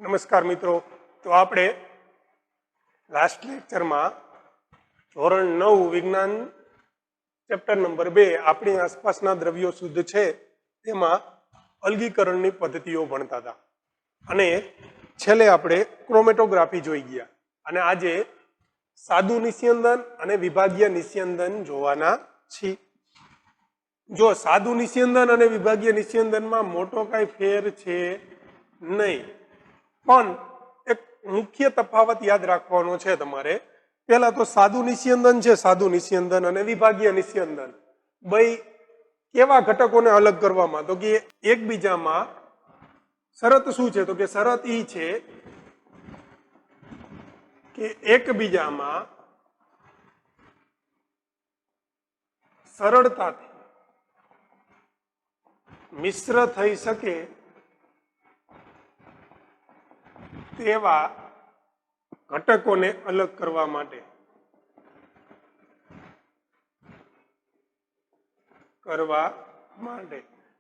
નમસ્કાર મિત્રો. તો આપણે લાસ્ટ લેક્ચરમાં ધોરણ 9 વિજ્ઞાન ચેપ્ટર નંબર 2 આપણી આસપાસના દ્રવ્યો શુદ્ધ છે તેમાં અલગીકરણની પદ્ધતિઓ ભણતા હતા અને છેલ્લે આપણે ક્રોમેટોગ્રાફી જોઈ ગયા અને આજે સાદું નિસ્યંદન અને વિભાગીય નિસ્યંદન જોવાના છીએ. જો સાદું નિસ્યંદન અને વિભાગીય નિસ્યંદનમાં મોટો કાંઈ ફેર છે નહીં, પણ એક મુખ્ય તફાવત યાદ રાખવાનો છે તમારે. પહેલા તો સાદું નિસ્યંદન છે, સાદું નિસ્યંદન અને વિભાગીય નિસ્યંદન ભાઈ કેવા ઘટકોને અલગ કરવામાં, તો કે એકબીજામાં શરત શું છે, તો કે શરત ઈ છે કે એકબીજામાં સરળતાથી મિશ્ર થઈ શકે તેવા ઘટકોને અલગ કરવા માટે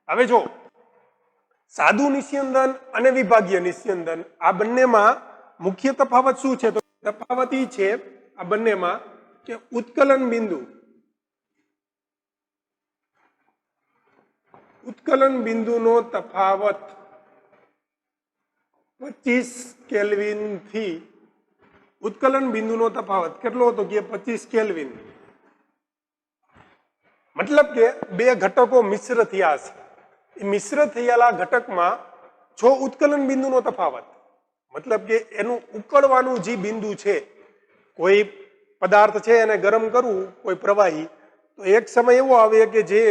હવે જો સાદું નિસ્યંદન અને વિભાગીય નિસ્યંદન આ બંનેમાં મુખ્ય તફાવત શું છે, તો તફાવત ઈ છે આ બંનેમાં કે ઉત્કલન બિંદુનો તફાવત 25 કેલ્વિન થી ઉત્કલન બિંદુનો તફાવત કેટલો હતો કે 25 કેલ્વિન. મતલબ કે બે ઘટકો મિશ્ર થયા છે, એ મિશ્ર થયેલા ઘટકમાં જો ઉત્કલન બિંદુનો તફાવત મતલબ કે એનું ઉકળવાનું જે બિંદુ છે, કોઈ પદાર્થ છે એને ગરમ કરવું, કોઈ પ્રવાહી, તો એક સમય એવો આવે કે જે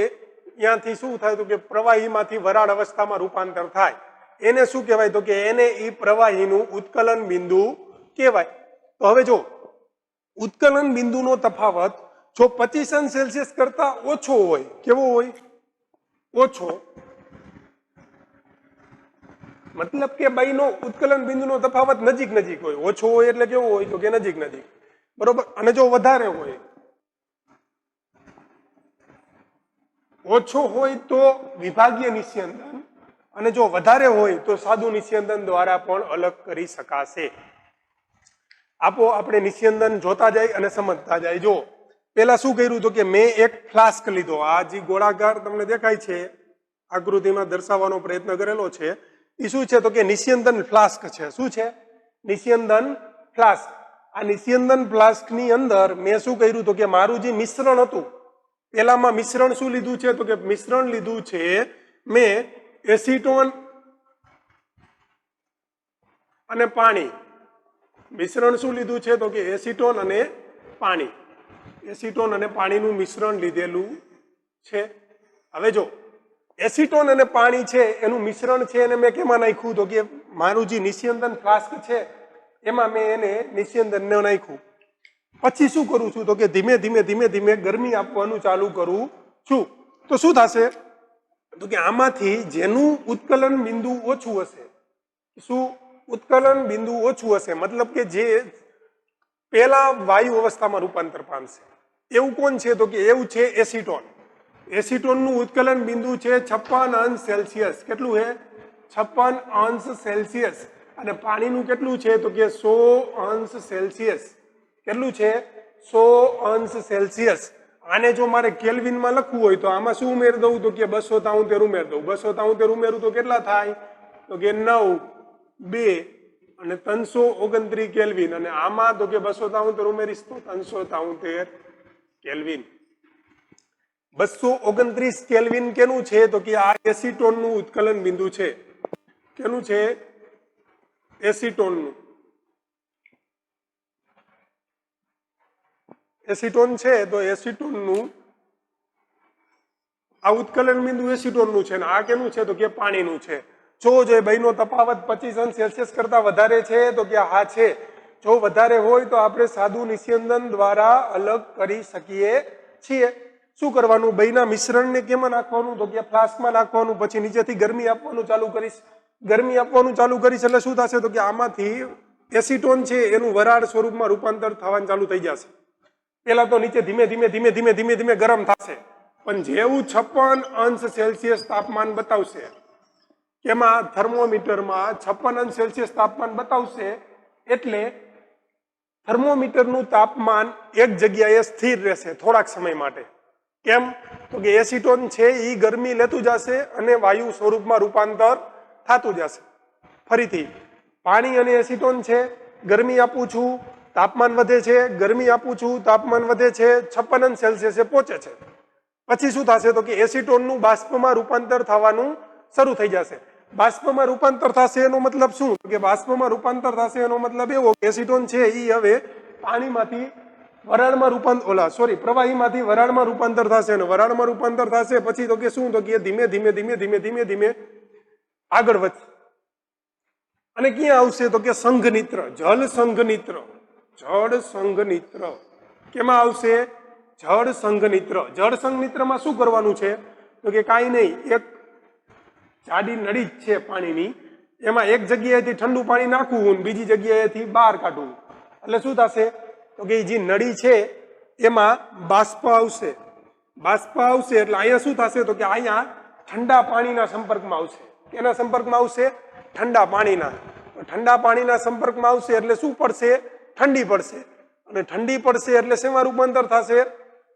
ત્યાંથી શું થાય તો કે પ્રવાહીમાંથી વરાળ અવસ્થામાં રૂપાંતર થાય, એને શું કહેવાય તો કે એને ઈ પ્રવાહીનું ઉત્કલન બિંદુ કહેવાય. તો હવે જો ઉત્કલન બિંદુનો તફાવત જો 25 અંશ સેલ્સિયસ કરતા ઓછો હોય, કેવો હોય? ઓછો. મતલબ કે બાઈનો ઉત્કલન બિંદુનો તફાવત નજીક નજીક હોય. ઓછો હોય એટલે કેવો હોય તો કે નજીક નજીક, બરોબર. અને જો વધારે હોય, ઓછો હોય તો વિભાગીય નિસ્યંદન, અને જો વધારે હોય તો સાદું નિસ્યંદન દ્વારા પણ અલગ કરી શકાશે. આપો આપણે નિસ્યંદન જોતા જાય અને સમજતા જાય. જો પેલા શું કર્યું તો કે મેં એક ફ્લાસ્ક લીધો, આ જે ગોળાકાર તમને દેખાય છે આકૃતિમાં દર્શાવવાનો પ્રયત્ન કરેલો છે, એ શું છે તો કે નિસ્યંદન ફ્લાસ્ક છે. શું છે? નિસ્યંદન ફ્લાસ્ક. આ નિસ્યંદન ફ્લાસ્કની અંદર મેં શું કર્યું તો કે મારું જે મિશ્રણ હતું, પેલામાં મિશ્રણ શું લીધું છે તો કે મિશ્રણ લીધું છે મેં એસીટોન અને પાણી. મિશ્રણ શું લીધું છે તો કે એસીટોન અને પાણી. એસીટોન અને પાણીનું મિશ્રણ લીધેલું છે. હવે જો એસીટોન અને પાણી છે એનું મિશ્રણ છે એને મેં કેમાં નાખ્યું તો કે મારું જે નિસ્યંદન ફ્લાસ્ક છે એમાં મેં એને નિસ્યંદનને નાખ્યું. પછી શું કરું છું તો કે ધીમે ધીમે ગરમી આપવાનું ચાલુ કરું છું. તો શું થશે તો કે આમાંથી જેનું ઉત્કલન બિંદુ ઓછું હશે, શું ઉત્કલન બિંદુ ઓછું હશે, મતલબ કે જે પેલા વાયુ અવસ્થામાં રૂપાંતર પામશે, એવું કોણ છે તો કે એવું છે એસીટોન. એસીટોનનું ઉત્કલન બિંદુ છે 56 અંશ સેલ્સિયસ. કેટલું છે? 56 અંશ સેલ્સિયસ. અને પાણીનું કેટલું છે તો કે 100 અંશ સેલ્સિયસ. કેટલું છે? 100 અંશ સેલ્સિયસ. આને જો મારે કેલ્વિનમાં લખવું હોય તો આમાં શું ઉમેર દઉં તો કે 273 ઉમેર દઉં. 273 ઉમેરું તો કેટલા થાય તો કે 9, 2 અને 329 કેલ્વિન. અને આમાં તો કે 273 ઉમેરીશ તો 373 કેલ્વિન. 229 કેલ્વિન કેનું છે તો કે આ એસીટોનનું ઉત્કલન બિંદુ છે. કેનું છે? એસીટોનનું. એસીટોન છે તો એસીટોનનું આ ઉત્કલન બિંદુ એસીટોનનું છે, ને આ કેનું છે તો કે પાણીનું છે. જો બેનો તફાવત 25 અંશ સેલ્સિયસ કરતા વધારે છે તો કે હા છે. જો વધારે હોય તો આપણે સાદું નિસ્યંદન દ્વારા અલગ કરી શકીએ છીએ. શું કરવાનું? બેના મિશ્રણને કેમાં નાખવાનું તો કે ફ્લાસ્કમાં નાખવાનું. પછી નીચેથી ગરમી આપવાનું ચાલુ કરીશ. ગરમી આપવાનું ચાલુ કરીશ એટલે શું થશે તો કે આમાંથી એસીટોન છે એનું વરાળ સ્વરૂપમાં રૂપાંતર થવાનું ચાલુ થઈ જશે. પેલા તો નીચે ધીમે ધીમે ગરમ થશે, પણ જેવું 56 અંશ સેલ્સિયસ તાપમાન બતાવશે કે એમાં થર્મોમીટરમાં 56 °C તાપમાન બતાવશે, એટલે થર્મોમીટરનું તાપમાન એક જગ્યાએ સ્થિર રહેશે થોડાક સમય માટે. કેમ? તો કે એસીટોન છે એ ગરમી લેતું જશે અને વાયુ સ્વરૂપમાં રૂપાંતર થતું જશે. ફરીથી પાણી અને એસીટોન છે, ગરમી આપું છું તાપમાન વધે છે, ગરમી આપું છું તાપમાન વધે છે, 56 °C પહોંચે છે. પછી શું થશે? તો કે એસીટોનનું બાષ્પમાં રૂપાંતર થવાનું શરૂ થઈ જશે. બાષ્પમાં રૂપાંતર થશે એનો મતલબ શું? કે બાષ્પમાં રૂપાંતર થશે એનો મતલબ એવો કે એસીટોન છે એ હવે પાણીમાંથી વરાળમાં પ્રવાહીમાંથી વરાળમાં રૂપાંતર થશે, અને વરાળમાં રૂપાંતર થશે પછી તો કે શું? તો કે ધીમે ધીમે આગળ વધશે. અને ક્યાં આવશે? તો કે સંઘનિત્ર, જળ સંઘનિત્ર. કેમાં આવશે? જળ સંઘનિત્ર. જળ સંઘનિત્રમાં શું કરવાનું છે? તો કે કાંઈ નહીં, એક જાડી નળી જ છે પાણીની, એમાં એક જગ્યાએથી ઠંડુ પાણી નાખવું, બીજી જગ્યાએથી બહાર કાઢવું. એટલે શું થશે? તો કે જે નળી છે એમાં બાષ્પ આવશે. બાષ્પ આવશે એટલે અહીંયા શું થશે? તો કે અહીંયા ઠંડા પાણીના સંપર્કમાં આવશે. કેના સંપર્કમાં આવશે? ઠંડા પાણીના. ઠંડા પાણીના સંપર્કમાં આવશે એટલે શું પડશે? ઠંડી પડશે. અને ઠંડી પડશે એટલે શેમાં રૂપાંતર થશે?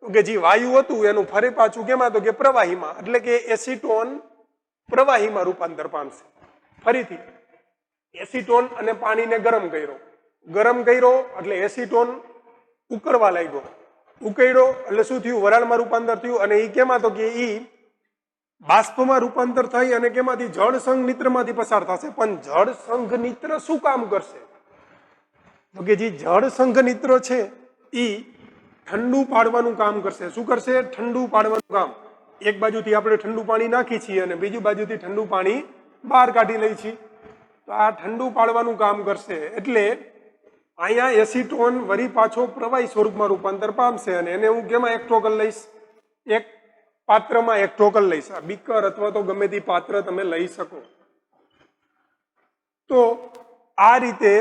તો કે જે વાયુ હતું એનું ફરી પાછું કેમાં? તો કે પ્રવાહીમાં. એટલે કે એસીટોન પ્રવાહીમાં રૂપાંતર પામશે. ફરીથી એસીટોન અને પાણીને ગરમ કર્યો એટલે એસીટોન ઉકળવા લાગ્યો. ઉકળ્યો એટલે શું થયું? વરાળમાં રૂપાંતર થયું, અને એ કેમાં? તો કે એ બાષ્પમાં રૂપાંતર થઈ અને કેમાંથી? જળ સંઘનિત્રમાંથી પસાર થશે. પણ જળ સંઘનિત્ર શું કામ કરશે? તો કે જે જળ સંઘનિત્ર છે એ ઠંડુ પાડવાનું કામ કરશે. શું કરશે? ઠંડુ પાડવાનું કામ. એક બાજુથી આપણે ઠંડુ પાણી નાખી છીએ અને બીજી બાજુથી ઠંડુ પાણી બહાર કાઢી લઈ છીએ, તો આ ઠંડુ પાડવાનું કામ કરશે. એટલે અહીંયા એસીટોન વળી પાછો પ્રવાહી સ્વરૂપમાં રૂપાંતર પામશે, અને એને હું કેમાં એકઠો કરી લઈશ? એક પાત્રમાં એકઠો કરી લઈશ. આ બીકર અથવા તો ગમે તે પાત્ર તમે લઈ શકો. તો આ રીતે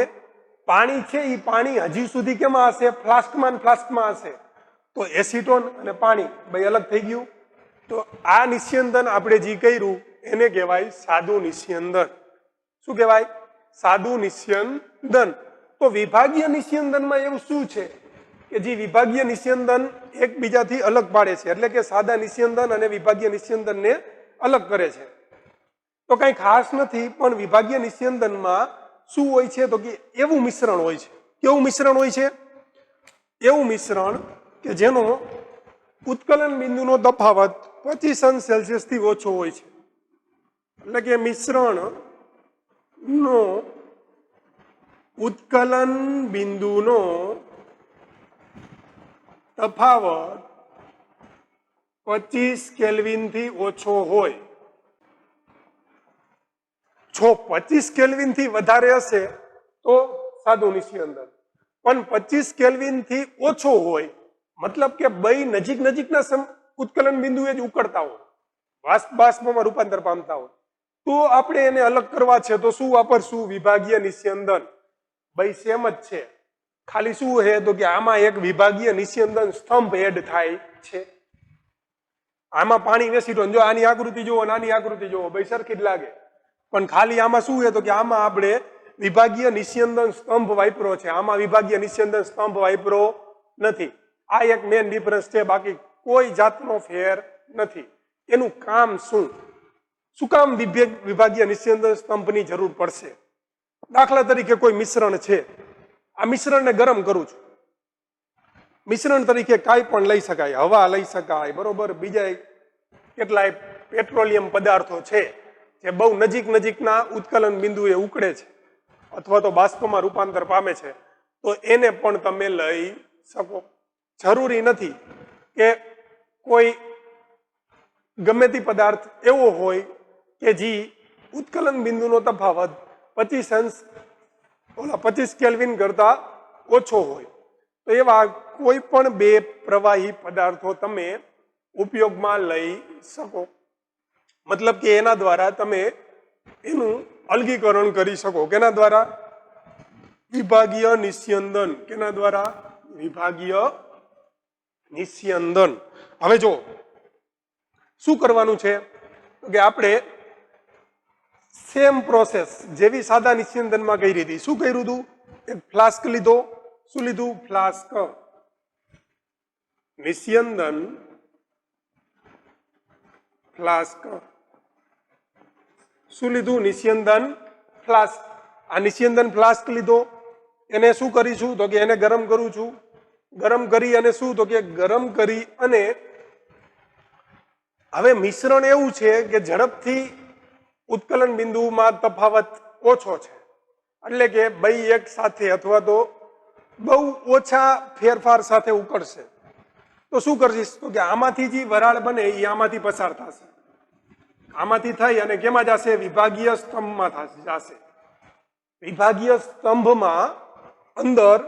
પાણી છે એ પાણી હજી સુધી કેમાં હશે? ફ્લાસ્કમાં હશે. તો એસીટોન અને પાણી બે અલગ થઈ ગયું. તો આ નિસ્યંદન આપણે જે કર્યું એને કહેવાય સાદું નિસ્યંદન. શું કહેવાય? સાદું નિસ્યંદન. તો વિભાગીય નિસ્યંદનમાં એવું શું છે કે જે વિભાગીય નિસ્યંદન એકબીજાથી અલગ પાડે છે? એટલે કે સાદા નિસ્યંદન અને વિભાગીય નિસ્યંદનને અલગ કરે છે. તો કઈ ખાસ નથી, પણ વિભાગીય નિસ્યંદનમાં શું હોય છે? તો કે એવું મિશ્રણ હોય છે. કેવું મિશ્રણ હોય છે? એવું મિશ્રણ કે જેનો ઉત્કલન બિંદુનો તફાવત 25 °C થી ઓછો હોય છે. એટલે કે મિશ્રણ નો ઉત્કલન બિંદુનો તફાવત 25 કેલ્વિન થી ઓછો હોય. જો 25 કેલ્વિન થી વધારે હશે તો સાદું નિસ્યંદન, પણ 25 કેલ્વિન થી ઓછો હોય મતલબ કે બે નજીકના ઉત્કલન બિંદુએ જ ઉકળતા હોય, બાષ્પમાં રૂપાંતર પામતા હોય, તો આપણે એને અલગ કરવા છે તો શું વાપરશું? વિભાગીય નિસ્યંદન. બે સેમ જ છે, ખાલી શું છે તો કે આમાં એક વિભાગીય નિસ્યંદન સ્તંભ એડ થાય છે. આમાં પાણી એસીટોન, જો આની આકૃતિ જુઓ અને આની આકૃતિ જુઓ, બે સરખી જ લાગે, પણ ખાલી આમાં શું છે તો કે આમાં આપણે વિભાગીય નિસ્યંદન સ્તંભ વાપરો છે, આમાં વિભાગીય નિસ્યંદન સ્તંભ વાપરો નથી. આ એક મેન ડિફરન્સ છે, બાકી કોઈ જાતનો ફેર નથી. એનું કામ શું કામ વિભાગીય નિસ્યંદન સ્તંભની જરૂર પડશે? દાખલા તરીકે કોઈ મિશ્રણ છે, આ મિશ્રણને ગરમ કરું છું. મિશ્રણ તરીકે કાંઈ પણ લઈ શકાય, હવા લઈ શકાય, બરોબર, બીજા કેટલાય પેટ્રોલિયમ પદાર્થો છે જે બહુ નજીકના ઉત્કલન બિંદુએ ઉકળે છે અથવા તો બાષ્પમાં રૂપાંતર પામે છે, તો એને પણ તમે લઈ શકો. જરૂરી નથી કે કોઈ ગમે તે પદાર્થ એવો હોય કે જે ઉત્કલન બિંદુનો તફાવત 25 કેલ્વિન કરતા ઓછો હોય. તો એવા કોઈ પણ બે પ્રવાહી પદાર્થો તમે ઉપયોગમાં લઈ શકો. મતલબ કે એના દ્વારા તમે એનું અલગીકરણ કરી શકો. કેના દ્વારા? વિભાગીય નિસ્યંદન. કેના દ્વારા? વિભાગીય નિસ્યંદન. હવે જો શું કરવાનું છે કે આપણે સેમ પ્રોસેસ જેવી સાદા નિસ્યંદનમાં કરી હતી. શું કર્યું હતું? એક ફ્લાસ્ક લીધો. શું લીધું? ફ્લાસ્ક. નિસ્યંદન ફ્લાસ્ક. શું લીધું? નિસ્યંદન ફ્લાસ્ક. આ નિસ્યંદન ફ્લાસ્ક લીધો. એને શું કરીશું? તો કે એને ગરમ કરું છું. ગરમ કરી અને શું? તો કે ગરમ કરી અને હવે મિશ્રણ એવું છે કે ઝડપથી ઉત્કલન બિંદુમાં તફાવત ઓછો છે, એટલે કે બે એક સાથે અથવા તો બહુ ઓછા ફેરફાર સાથે ઉકળશે. તો શું કરીશ? તો કે આમાંથી જે વરાળ બને એ આમાંથી પસાર થશે. આમાંથી થઈ અને કેમાં જશે? વિભાગીય સ્તંભમાં જશે. વિભાગીય સ્તંભમાં અંદર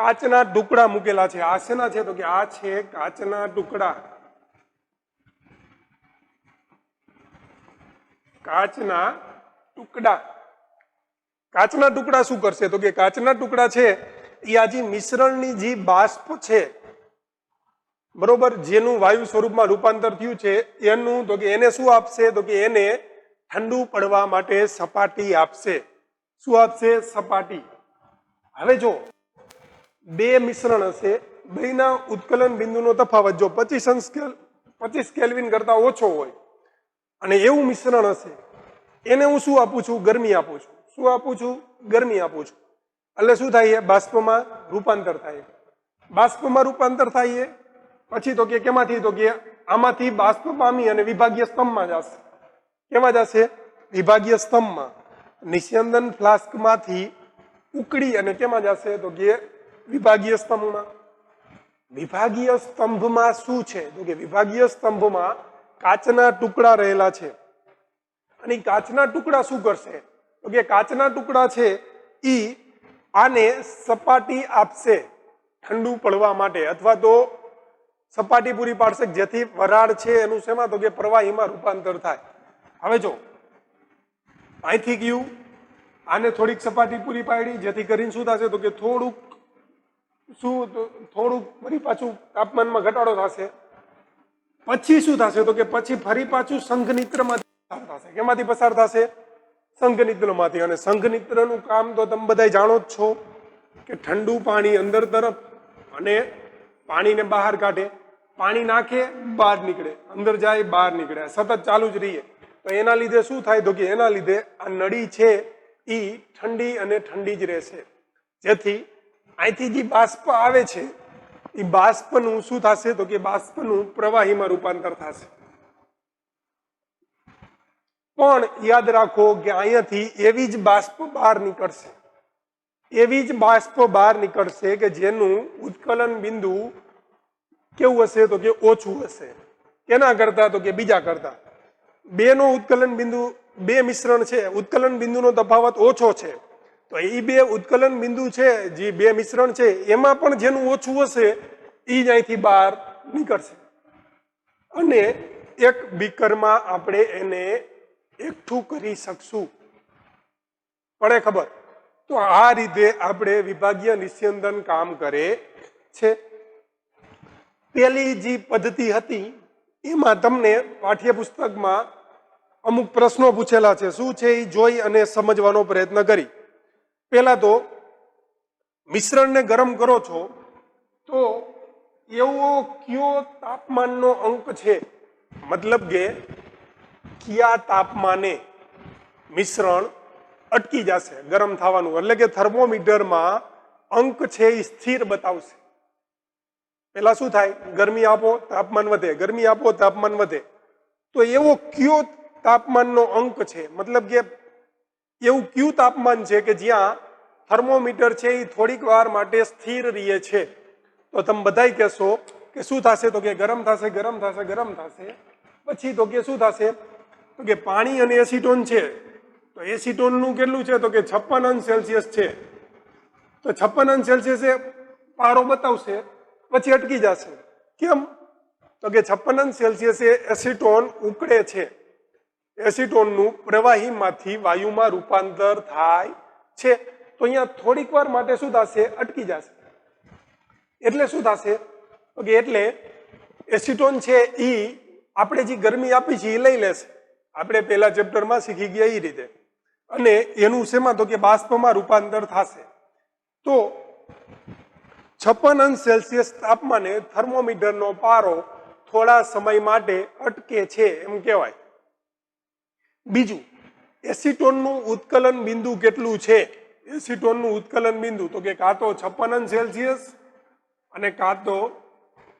કાચના ટુકડા મૂકેલા છે. આ શેના છે? તો કે આ છે કાચના ટુકડા. કાચના ટુકડા. કાચના ટુકડા શું કરશે? તો કે કાચના ટુકડા છે એ આ જે મિશ્રણની જે બાષ્પ છે, બરોબર, જેનું વાયુ સ્વરૂપમાં રૂપાંતર થયું છે એનું, તો કે એને શું આપશે? તો કે એને ઠંડુ પડવા માટે સપાટી આપશે. શું આપશે? સપાટી. હવે જો બે મિશ્રણ હશે, બેના ઉત્કલન બિંદુનો તફાવત જો 25 કેલ્વિન કરતા ઓછો હોય અને એવું મિશ્રણ હશે, એને હું શું આપું છું? ગરમી આપું છું. શું આપું છું? ગરમી આપું છું. એટલે શું થાય? બાષ્પમાં રૂપાંતર થાય. બાષ્પમાં રૂપાંતર થાય પછી તો કે કેમાંથી? તો કે આમાંથી બાષ્પ પામી અને વિભાગીય સ્તંભમાં જશે. કેમાં જશે? વિભાગીય સ્તંભમાં. નિસ્યંદન ફ્લાસ્કમાંથી ઉકળી અને કેમાં જશે? તો કે વિભાગીય સ્તંભમાં. વિભાગીય સ્તંભમાં શું છે? તો કે વિભાગીય સ્તંભમાં કાચના ટુકડા રહેલા છે. અને કાચના ટુકડા શું કરશે? તો કે કાચના ટુકડા છે ઈ આને સપાટી આપશે ઠંડુ પડવા માટે, અથવા તો સપાટી પૂરી પાડશે જેથી વરાળ છે એનું શેમાં? તો કે પ્રવાહીમાં રૂપાંતર થાય. હવે જો અહીંથી ગયું, આને થોડીક સપાટી પૂરી પાડી જેથી કરીને શું થશે? તો કે થોડુંક ફરી પાછું તાપમાનમાં ઘટાડો થશે. પછી શું થશે? તો કે પછી ફરી પાછું સંઘનિત્રમાંથી પસાર થશે. કેમાંથી પસાર થશે? સંઘનિત્રમાંથી. અને સંઘનિત્રનું કામ તો તમે બધા જાણો જ છો કે ઠંડુ પાણી અંદર તરફ અને પાણીને બહાર કાઢે. પાણી નાખે, બહાર નીકળે, અંદર જાય, બહાર નીકળે, સતત ચાલુ જ રહીએ. તો એના લીધે શું થાય? તો કે એના લીધે આ નળી છે એ ઠંડી અને ઠંડી જ રહેશે. જેથી અહીંથી જે બાષ્પ આવે છે એ બાષ્પનું શું થશે? તો કે બાષ્પનું પ્રવાહીમાં રૂપાંતર થશે. પણ યાદ રાખો કે અહીંયાથી એવી જ બાષ્પ બહાર નીકળશે. એવી જ બાષ્પ બહાર નીકળશે કે જેનું ઉત્કલન બિંદુ કેવું હશે? તો કે ઓછું હશે. કેના કરતા? તો કે બીજા કરતા. બેનો ઉત્કલન બિંદુ, બે મિશ્રણ છે, ઉત્કલન બિંદુનો તફાવત ઓછો છે. તો એ બે ઉત્કલન બિંદુ છે, જે બે મિશ્રણ છે એમાં પણ જેનું ઓછું હશે એ જ અહીંથી બહાર નીકળશે. અને એક બીકરમાં આપણે એને એકઠું કરી શકશું. પડે ખબર? તો આ રીતે આપણે વિભાગીય નિસ્યંદન કામ કરે છે. પેલી જે પદ્ધતિ હતી એમાં તમને પાઠ્યપુસ્તકમાં અમુક પ્રશ્નો પૂછેલા છે. શું છે એ જોઈ અને સમજવાનો પ્રયત્ન કરી. પહેલા તો મિશ્રણને ગરમ કરો છો તો એવો કયો તાપમાનનો અંક છે, મતલબ કે કયા તાપમાને મિશ્રણ અટકી જશે ગરમ થવાનું, એટલે કે થર્મોમીટરમાં અંક છે એ સ્થિર બતાવશે. પેલા શું થાય? ગરમી આપો, તાપમાન વધે, ગરમી આપો, તાપમાન વધે. તો એવો કયો તાપમાનનો અંક છે, મતલબ કે એવું કયું તાપમાન છે કે જ્યાં થર્મોમીટર છે એ થોડીક વાર માટે સ્થિર રહે છે? તો તમે બધાય કહેશો કે શું થશે? તો કે ગરમ થશે, ગરમ થશે, ગરમ થશે. પછી તો કે શું થશે? તો કે પાણી અને એસિટોન છે, તો એસિટોનનું કેટલું છે? તો કે 56 અંશ સેલ્સિયસ છે. તો 56 અંશ સેલ્સિયસે પારો બતાવશે, પછી અટકી જશે. કેમ? તો કે 56 અંશ સેલ્સિયસે એસિટોન ઉકળે છે. એસિટોનનું પ્રવાહીમાંથી વાયુમાં રૂપાંતર થાય છે. તો અહીંયા થોડીક વાર માટે શું થશે? અટકી જશે. એટલે શું થશે? તો કે એટલે એસિટોન છે એ આપણે જે ગરમી આપી છે એ લઈ લેશે. આપણે પહેલા ચેપ્ટરમાં શીખી ગયા એ રીતે. અને એનું શેમાં તો કે બાષ્પમાં રૂપાંતર થશે. તો 56°C તાપમાને થર્મોમીટરનો પારો થોડા સમય માટે અટકે છે એમ કહેવાય. બીજું, એસિટોનનું ઉત્કલન બિંદુ કેટલું છે? એસિટોનનું ઉત્કલન બિંદુ તો કે કાં તો 56°C અને કાં તો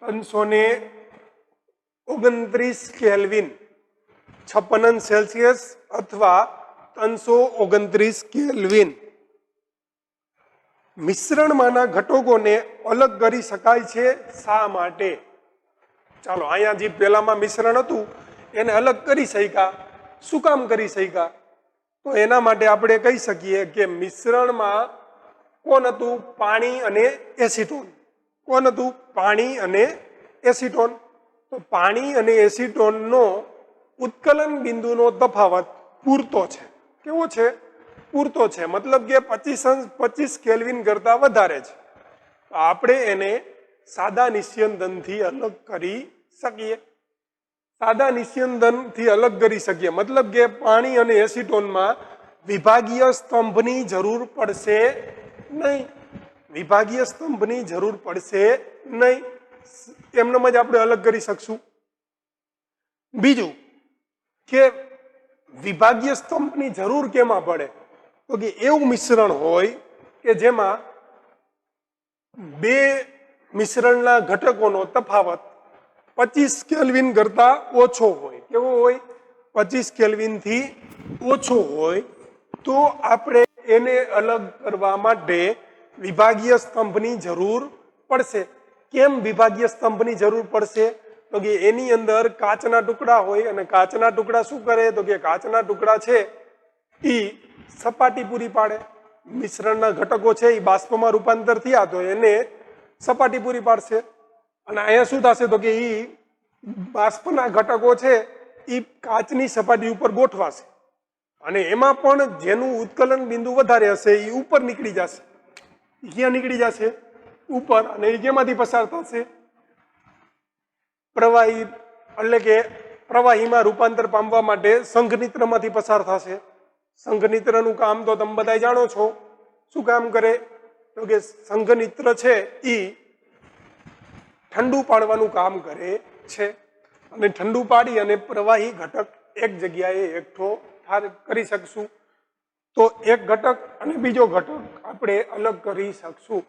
329 કેલ્વિન. 56°C અથવા 329 કેલ્વિન. મિશ્રણમાંના ઘટકોને અલગ કરી શકાય છે શા માટે? ચાલો, અહીંયા જે પહેલામાં મિશ્રણ હતું એને અલગ કરી શક્યા. શું કામ કરી શક્યા? તો એના માટે આપણે કહી શકીએ કે મિશ્રણમાં કોણ હતું? પાણી અને એસિટોન. કોણ હતું? પાણી અને એસિટોન. તો પાણી અને એસિટોનનો ઉત્કલન બિંદુનો તફાવત પૂરતો છે. કેવો છે? પૂરતો છે. મતલબ કે 25 કેલ્વિન કરતા વધારે છે. તો આપણે એને સાદા નિસ્યંદનથી અલગ કરી શકીએ. સાદા નિસ્યંદનથી અલગ કરી શકીએ મતલબ કે પાણી અને એસિટોનમાં વિભાગીય સ્તંભની જરૂર પડશે નહીં. વિભાગીય સ્તંભની જરૂર પડશે નહીં. એમનેમ જ આપણે અલગ કરી શકશું. બીજું કે વિભાગીય સ્તંભની જરૂર કેમાં પડે? તો કે એવું મિશ્રણ હોય કે જેમાં બે મિશ્રણના ઘટકોનો તફાવત 25 કેલ્વિન કરતા ઓછો હોય. કેવો હોય? 25 કેલ્વિનથી ઓછો હોય. તો આપણે એને અલગ કરવા માટે વિભાગીય સ્તંભની જરૂર પડશે. કેમ વિભાગીય સ્તંભની જરૂર પડશે? તો કે એની અંદર કાચના ટુકડા હોય અને કાચના ટુકડા શું કરે? તો કે કાચના ટુકડા છે એ સપાટી પૂરી પાડે. મિશ્રણના ઘટકો છે એ બાષ્પમાં રૂપાંતર થયા તો એને સપાટી પૂરી પાડશે. અને અહીંયા શું થશે? તો કે એ બાષ્પના ઘટકો છે એ કાચની સપાટી ઉપર ગોઠવાશે અને એમાં પણ જેનું ઉત્કલન બિંદુ વધારે હશે એ ઉપર નીકળી જશે. ક્યાં નીકળી જશે? ઉપર. અને એ કેમાંથી પસાર થશે? પ્રવાહી, એટલે કે પ્રવાહીમાં રૂપાંતર પામવા માટે સંઘનિત્રમાંથી પસાર થશે. સંઘનિત્રનું કામ તો તમે બધા જાણો છો. શું કામ કરે? તો કે સંઘનિત્ર છે એ ઠંડુ પાડવાનું કામ કરે છે અને ઠંડુ પાડી અને પ્રવાહી ઘટક એક જગ્યાએ એકઠો કરી શકશું. તો એક ઘટક અને બીજો ઘટક આપણે અલગ કરી શકશું.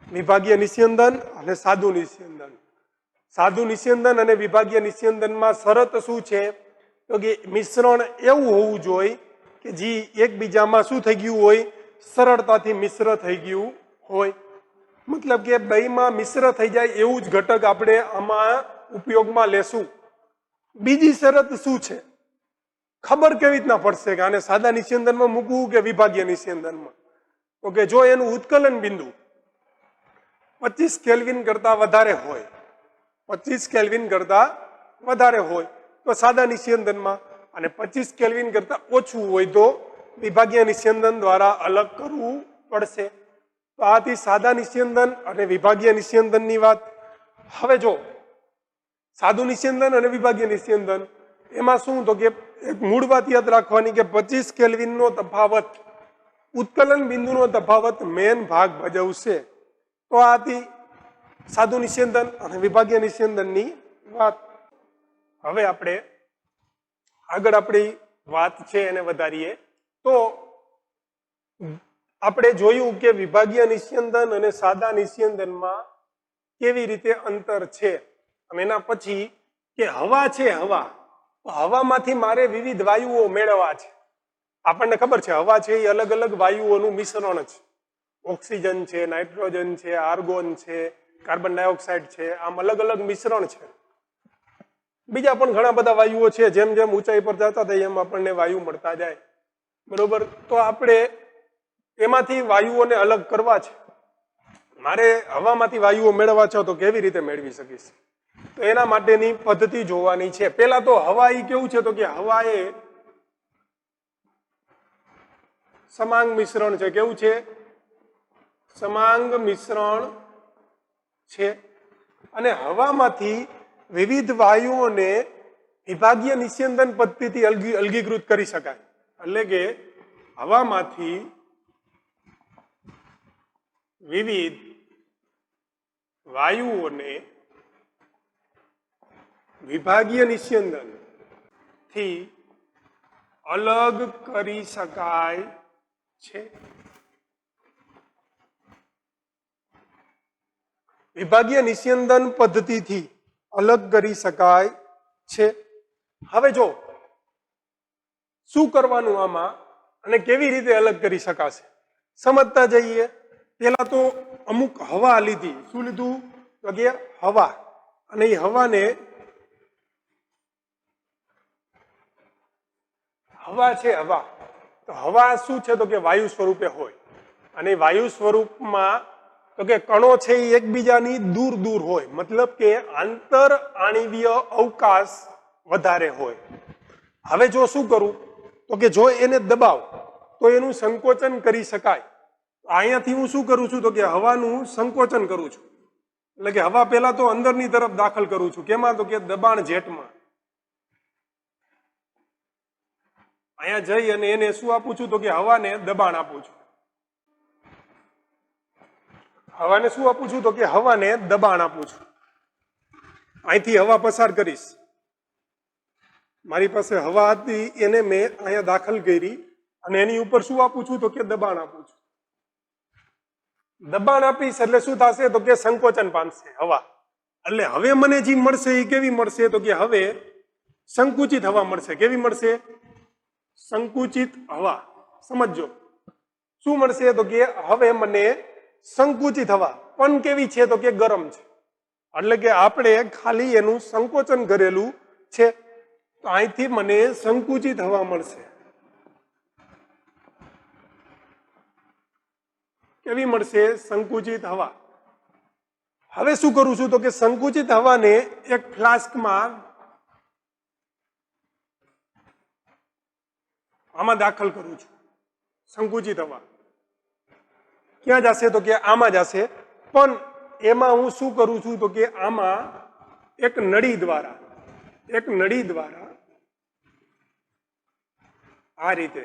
વિભાગીય નિસ્યંદન અને સાદું નિસ્યંદન. સાદું નિસ્યંદન અને વિભાગીય નિસ્યંદનમાં શરત શું છે? તો કે મિશ્રણ એવું હોવું જોઈએ કે જે એકબીજામાં શું થઈ ગયું હોય? સરળતાથી મિશ્ર થઈ ગયું હોય. મતલબ કે બેમાં મિશ્ર થઈ જાય એવું જ ઘટક આપણે આમાં ઉપયોગમાં લેશું. બીજી શરત શું છે? ખબર કેવી રીતના પડશે કે આને સાદા નિસ્યંદનમાં મૂકવું કે વિભાગીય નિસ્યંદનમાં? તો કે જો એનું ઉત્કલન બિંદુ 25 કેલ્વિન કરતા વધારે હોય, 25 કેલ્વિન કરતા વધારે હોય તો સાદા નિસ્યંદનમાં, અને 25 કેલ્વિન કરતા ઓછું હોય તો વિભાગીય નિસ્યંદન દ્વારા અલગ કરવું પડશે. તો આથી સાદા નિસ્યંદન અને વિભાગીય નિસ્યંદનની વાત. હવે જો સાદું નિસ્યંદન અને વિભાગીય નિસ્યંદન એમાં શું? તો કે એક મૂળ વાત યાદ રાખવાની કે 25 કેલ્વિનનો તફાવત, ઉત્કલન બિંદુનો તફાવત મેન ભાગ ભજવશે. તો આથી સાદું નિસ્યંદન અને વિભાગીય નિસ્યંદનની વાત. હવે આપણે આગળ આપણી વાત છે એને વધારીએ. તો આપણે જોયું કે વિભાગીય નિસ્યંદન અને સાદા નિસ્યંદનમાં કેવી રીતે અંતર છે. અને એના પછી કે હવા છે, હવામાંથી મારે વિવિધ વાયુઓ મેળવવા છે. આપણને ખબર છે હવા છે એ અલગ અલગ વાયુઓનું મિશ્રણ છે. ઓક્સિજન છે, નાઇટ્રોજન છે, આર્ગોન છે, કાર્બન ડાયોક્સાઇડ છે. આમ અલગ અલગ મિશ્રણ છે. બીજા પણ ઘણા બધા વાયુઓ છે. જેમ જેમ ઊંચાઈ પર જતા થાય એમ આપણને વાયુ મળતા જાય. બરોબર? તો આપણે એમાંથી વાયુઓને અલગ કરવા છે. મારે હવામાંથી વાયુઓ મેળવવા છે તો કેવી રીતે મેળવી શકીશ? તો એના માટેની પદ્ધતિ જોવાની છે. પેલા તો હવા એ કેવું છે? તો કે હવા એ સમાંગ મિશ્રણ છે. કેવું છે? સમાંગ મિશ્રણ છે. અને હવામાંથી વિવિધ વાયુઓને વિભાગીય નિસ્યંદન પદ્ધતિથી અલગીકૃત કરી શકાય. એટલે કે હવામાંથી વિવિધ વાયુઓને વિભાગીય નિસ્યંદન થી અલગ કરી શકાય છે. વિભાગીય નિસ્યંદન પદ્ધતિથી અલગ કરી શકાય છે. હવે જો શું કરવાનું આમાં અને કેવી રીતે અલગ કરી શકાશે સમજતા જઈએ. પેલા તો અમુક હવા લીધી. શું લીધું તો કે હવા. અને એ હવાને હવા છે હવા તો હવા શું છે તો કે વાયુ સ્વરૂપે હોય. અને વાયુ સ્વરૂપમાં તો કે કણો છે એ એકબીજાની દૂર દૂર હોય. મતલબ કે આંતર આણિવીય અવકાશ વધારે હોય. હવે જો શું કરું તો કે જો એને દબાવ તો એનું સંકોચન કરી શકાય. અહીંયાથી હું શું કરું છું તો કે હવાનું સંકોચન કરું છું. એટલે કે હવા પહેલા તો અંદરની તરફ દાખલ કરું છું. કેમાં તો કે દબાણ જેટમાં. અહીંયા જઈ અને એને શું આપું છું તો કે હવાને દબાણ આપું છું. હવાને શું આપું છું તો કે હવાને દબાણ આપું છું. અહીંથી હવા પસાર કરીશ. મારી પાસે હવા હતી એને મેં અહીંયા દાખલ કરી અને એની ઉપર શું આપું છું તો કે દબાણ આપું છું. દબાણ આપીશ એટલે શું થશે તો કે સંકોચન પામશે હવા. એટલે હવે મને જે મળશે એ કેવી મળશે તો કે હવે સંકુચિત હવા મળશે. કેવી મળશે? સંકુચિત હવા. સમજો શું મળશે તો કે હવે મને સંકુચિત હવા પણ કેવી છે તો કે ગરમ છે. એટલે કે આપણે ખાલી એનું સંકોચન કરેલું છે. તો અહીંથી મને સંકુચિત હવા મળશે. કેવી મળશે? સંકુચિત હવા. હવે શું કરું છું તો કે સંકુચિત હવાને એક ફ્લાસ્કમાં આમાં દાખલ કરું છું. સંકુચિત હવા ક્યાં જશે તો કે આમાં જશે. પણ એમાં હું શું કરું છું તો કે આમાં એક નળી દ્વારા આ રીતે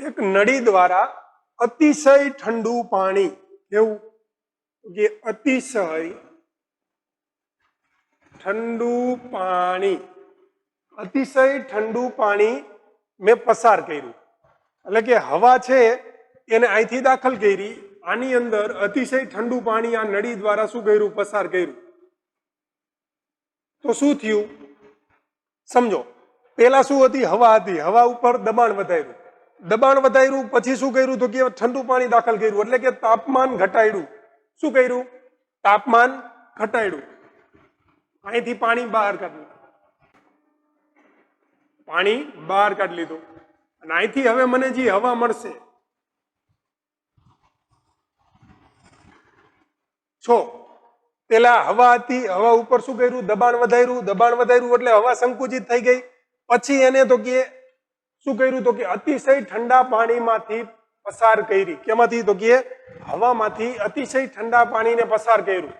એક નળી દ્વારા અતિશય ઠંડુ પાણી. કેવું કે અતિશય ઠંડુ પાણી મેં પસાર કર્યું. એટલે કે હવા છે એને અહીંથી દાખલ કરી. આની અંદર અતિશય ઠંડુ પાણી આ નળી દ્વારા શું કર્યું? પસાર કર્યું. તો શું થયું સમજો. પેલા શું હતી? હવા હતી. હવા ઉપર દબાણ વધાર્યું. પછી શું કર્યું તો કે ઠંડુ પાણી દાખલ કર્યું. એટલે કે તાપમાન ઘટાડ્યું. શું કર્યું? તાપમાન ઘટાડ્યું. અહીંથી પાણી બહાર કાઢી લીધું. અને અહીંથી હવે મને જે હવા મળશે પેલા હવા હતી. હવા ઉપર શું કર્યું? દબાણ વધાર્યું એટલે હવા સંકુચિત થઈ ગઈ. પછી એને તો કે શું કર્યું તો કે અતિશય ઠંડા પાણીમાંથી પસાર કરી. કેમાંથી તો કે હવામાંથી અતિશય ઠંડા પાણીને પસાર કર્યું.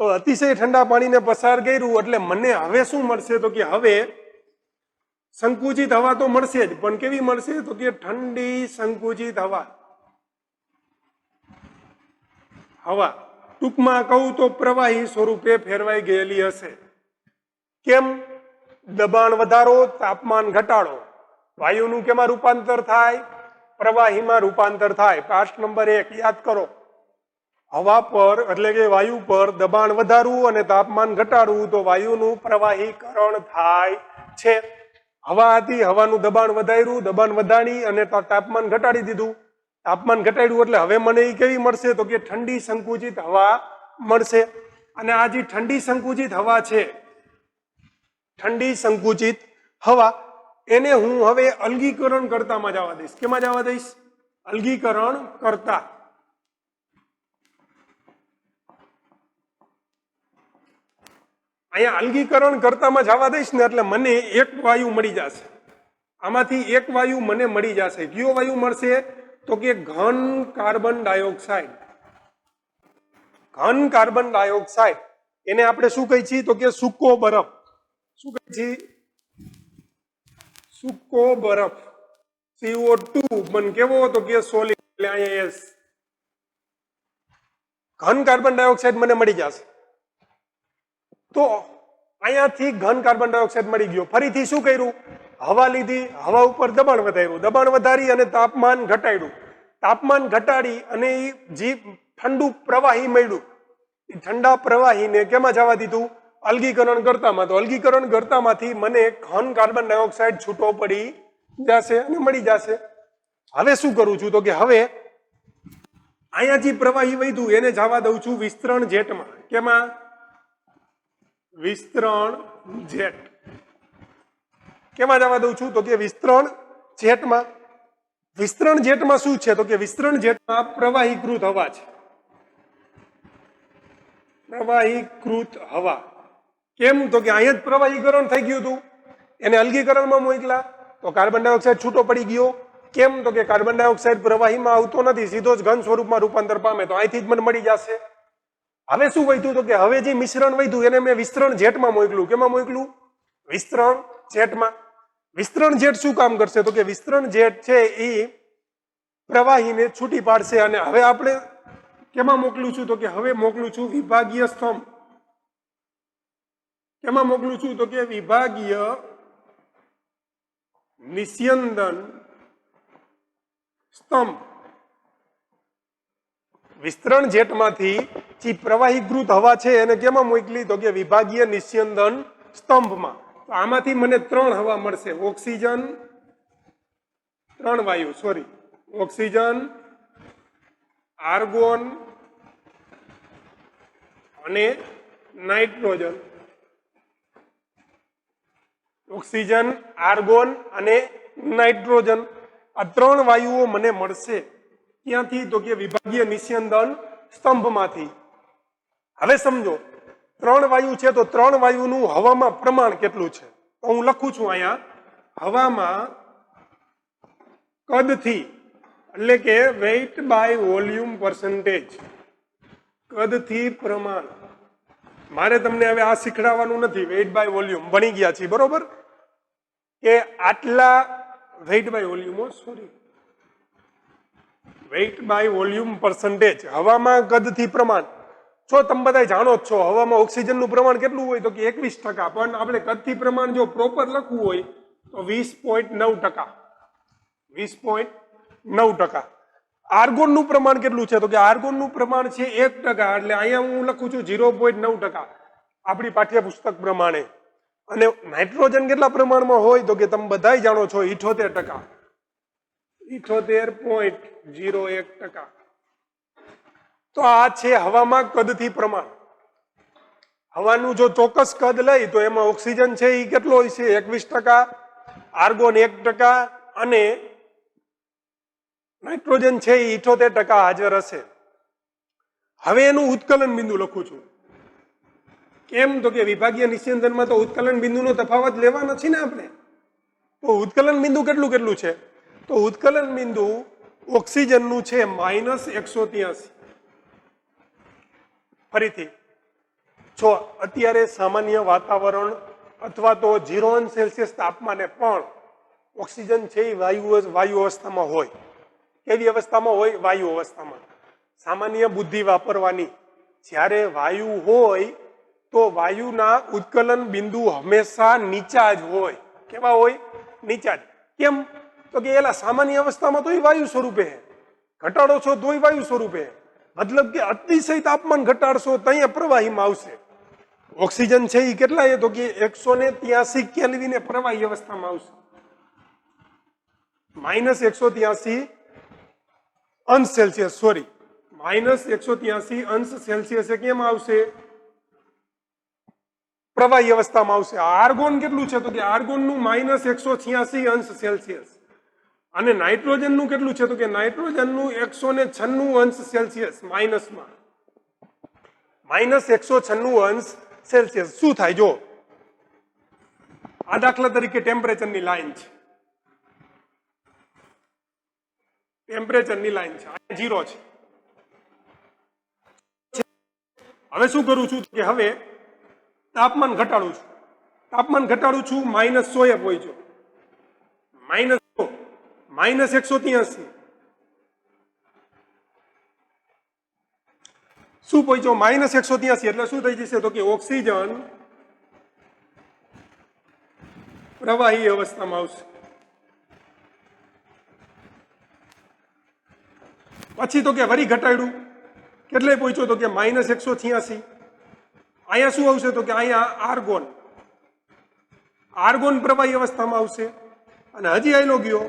તો અતિશય ઠંડા પાણીને પસાર કર્યું એટલે મને હવે શું મળશે તો કે હવે સંકુચિત હવા તો મળશે જ. પણ કેવી મળશે તો કે ઠંડી સંકુચિત હવા. ટૂંકમાં કહું તો પ્રવાહી સ્વરૂપે ફેરવાઈ ગયેલી હશે. કેમ? દબાણ વધારો, તાપમાન ઘટાડો. વાયુનું કેમાં રૂપાંતર થાય? પ્રવાહીમાં રૂપાંતર થાય. પાઠ નંબર 1 યાદ કરો. હવા પર એટલે કે વાયુ પર દબાણ વધારવું અને તાપમાન ઘટાડવું તો વાયુનું પ્રવાહીકરણ થાય છે. હવા હતી. હવાનું દબાણ વધારી અને તાપમાન ઘટાડી દીધું. તાપમાન ઘટાડ્યું એટલે હવે મને એ કેવી મળશે તો કે ઠંડી સંકુચિત હવા મળશે. અને આ જે ઠંડી સંકુચિત હવા છે એને હું હવે અલગીકરણ કર્તામાં જવા દઈશ. કેમાં જવા દઈશ? અલગીકરણ કર્તા. અહીંયા અલગીકરણ કર્તામાં જવા દઈશ ને એટલે મને એક વાયુ મળી જશે. આમાંથી એક વાયુ મને મળી જશે. કયો વાયુ મળશે તો કે ઘન કાર્બન ડાયોક્સાઇડ. એને આપણે શું કહીએ છીએ તો કે સૂકો બરફ. શું કહીએ છીએ? સૂકો બરફ. CO2 પણ કેવો હતો કે સોલિડ, એટલે અહીંયા S. ઘન કાર્બન ડાયોક્સાઇડ મને મળી જશે. તો અહીંયાથી ઘન કાર્બન ડાયોક્સાઇડ મળી ગયો. ફરીથી શું કર્યું? હવા લીધી, હવા ઉપર દબાણ વધાર્યું, દબાણ વધારી અને તાપમાન ઘટાડ્યું. તાપમાન ઘટાડી અને જે ઠંડુ પ્રવાહી મળ્યું, એ ઠંડા પ્રવાહીને કેમાં જવા દીધું? અલગીકરણ ગર્તામાં. તો અલગીકરણ ગર્તામાંથી મને ઘન કાર્બન ડાયોક્સાઇડ છૂટો પડી જશે અને મળી જશે. હવે શું કરું છું? તો કે હવે અહીંયા જે પ્રવાહી વધ્યું એને જવા દઉં છું વિસ્તરણ જેટમાં. કેમાં? વિસ્તરણ જેટ. કેમાં જવા દઉં છું? તો કે વિસ્તરણ જેટમાં. વિસ્તરણ જેટમાં શું છે? તો કે વિસ્તરણ જેટમાં પ્રવાહીકૃત હવા છે. પ્રવાહીકૃત હવા. કેમ? તો કે અહીંયા જ પ્રવાહીકરણ થઈ ગયું હતું, એને અલગીકરણમાં મોકલા તો કાર્બન ડાયોક્સાઇડ છૂટો પડી ગયો. કેમ? તો કે કાર્બન ડાયોક્સાઇડ પ્રવાહીમાં આવતો નથી, સીધો જ ઘન સ્વરૂપમાં રૂપાંતર પામે, તો અહીંથી જ મને મળી જશે. હવે શું વધ્યું? તો કે હવે જે મિશ્રણ વધ્યું એને મેં વિસ્તરણ જેટમાં મોકલું. કેમાં મોકલું? વિસ્તરણ જેટમાં. વિસ્તરણ જેટ શું કામ કરશે? તો કે વિસ્તરણ જેટ છે એ પ્રવાહીને છૂટી પાડશે. અને હવે આપણે કેમાં મોકલું છું? તો કે હવે મોકલું છું વિભાગીય સ્તંભ. કેમાં મોકલું છું? તો કે વિભાગીય નિસ્યંદન સ્તંભ. વિસ્તરણ જેટમાંથી જે પ્રવાહીકૃત હવા છે એને કેમાં મોકલી? તો કે વિભાગીય નિસ્યંદન સ્તંભમાં. તો આમાંથી મને 3 હવા મળશે. ઓક્સિજન, 3 વાયુ, સોરી, ઓક્સિજન, આર્ગોન અને નાઇટ્રોજન. ઓક્સિજન, આર્ગોન અને નાઇટ્રોજન, આ 3 વાયુઓ મને મળશે. ક્યાંથી? તો કે વિભાગીય નિસ્યંદન સ્તંભમાંથી. હવે સમજો 3 વાયુ છે તો 3 વાયુનું હવામાં પ્રમાણ કેટલું છે? તો હું લખું છું અહીંયા હવામાં કદથી, એટલે કે વેઇટ બાય વોલ્યુમ પર્સન્ટેજ. કદથી પ્રમાણ. મારે તમને હવે આ શીખડાવવાનું નથી, વેઇટ બાય વોલ્યુમ ભણી ગયા છીએ બરોબર, કે આટલા weight by volume, sorry, weight by volume percentage. હવામાં કદથી પ્રમાણ. જો તમે બધા જાણો જ છો હવામાં ઓક્સિજનનું પ્રમાણ કેટલું હોય? તો કે 21%. પણ આપણે કદથી પ્રમાણ જો પ્રોપર લખવું હોય તો 20.9%. 20.9%. આર્ગોનનું પ્રમાણ કેટલું છે? તો કે આર્ગોનનું પ્રમાણ છે 1%. એટલે અહીંયા હું લખું છું 0.9% આપણી પાઠ્યપુસ્તક પ્રમાણે. અને નાઇટ્રોજન કેટલા પ્રમાણમાં હોય? તો કે તમે બધા જાણો છો 78%. 78.01%. તો આ છે હવામાં કદથી પ્રમાણ. હવાનું જો ચોક્કસ કદ લઈ તો એમાં ઓક્સિજન છે એ કેટલો હોય છે? 21%, આર્ગોન 1% અને નાઇટ્રોજન છે એ 78% હાજર હશે. હવે એનું ઉત્કલન બિંદુ લખું છું. કેમ? તો કે વિભાગીય નિસ્યંદનમાં તો ઉત્કલન બિંદુનો તફાવત લેવા નથી ને આપણે. તો ઉત્કલન બિંદુ કેટલું છે? તો ઉત્કલન બિંદુ ઓક્સિજનનું છે -183. ફરીથી જો અત્યારે સામાન્ય વાતાવરણ અથવા તો 0°C તાપમાને પણ ઓક્સિજન છે એ વાયુ અવસ્થામાં હોય. કેવી અવસ્થામાં હોય? વાયુ અવસ્થામાં. સામાન્ય બુદ્ધિ વાપરવાની. જ્યારે વાયુ હોય તો વાયુના ઉત્કલન બિંદુ હંમેશા નીચા જ હોય. કેવા હોય? નીચા જ. કેમ? તો કે એલા સામાન્ય અવસ્થામાં તો એ વાયુ સ્વરૂપે હે, ઘટાડો છો તોય વાયુ સ્વરૂપે હે. મતલબ કે અતિશય તાપમાન ઘટાડશો તો અહીંયા પ્રવાહીમાં આવશે. ઓક્સિજન છે એ કેટલા? તો કે 183 કેલ્વિને પ્રવાહી અવસ્થામાં આવશે. -183 અંશ સેલ્સિયસ, સોરી, -183 અંશ સેલ્સિયસ કેમ આવશે? પ્રવાહી અવસ્થામાં આવશે. આર્ગોન કેટલું છે? તો કે આર્ગોનનું -186 અંશ સેલ્સિયસ. અને નાઇટ્રોજનનું કેટલું છે? તો કે નાઇટ્રોજનનું 196 અંશ સેલ્સિયસ માઇનસમાં. -196 અંશ સેલ્સિયસ. શું થાય? જો આ દાખલા તરીકે ટેમ્પરેચરની લાઈન છે. ટેમ્પરેચરની લાઈન છે, આ 0 છે. હવે શું કરું છું કે હવે તાપમાન ઘટાડું છું. તાપમાન ઘટાડું છું -100 એ પહોંચ્યો. -183 શું પૂછ્યો? -183 એટલે શું થઈ જશે? તો કે ઓક્સિજન પ્રવાહી અવસ્થામાં આવશે. પછી તો કે વરી ઘટાડ્યું, કેટલે પહોંચ્યો? તો કે -186. અહીંયા શું આવશે? તો કે અહીંયા આર્ગોન પ્રવાહી અવસ્થામાં આવશે. અને હજી આયલો ગયો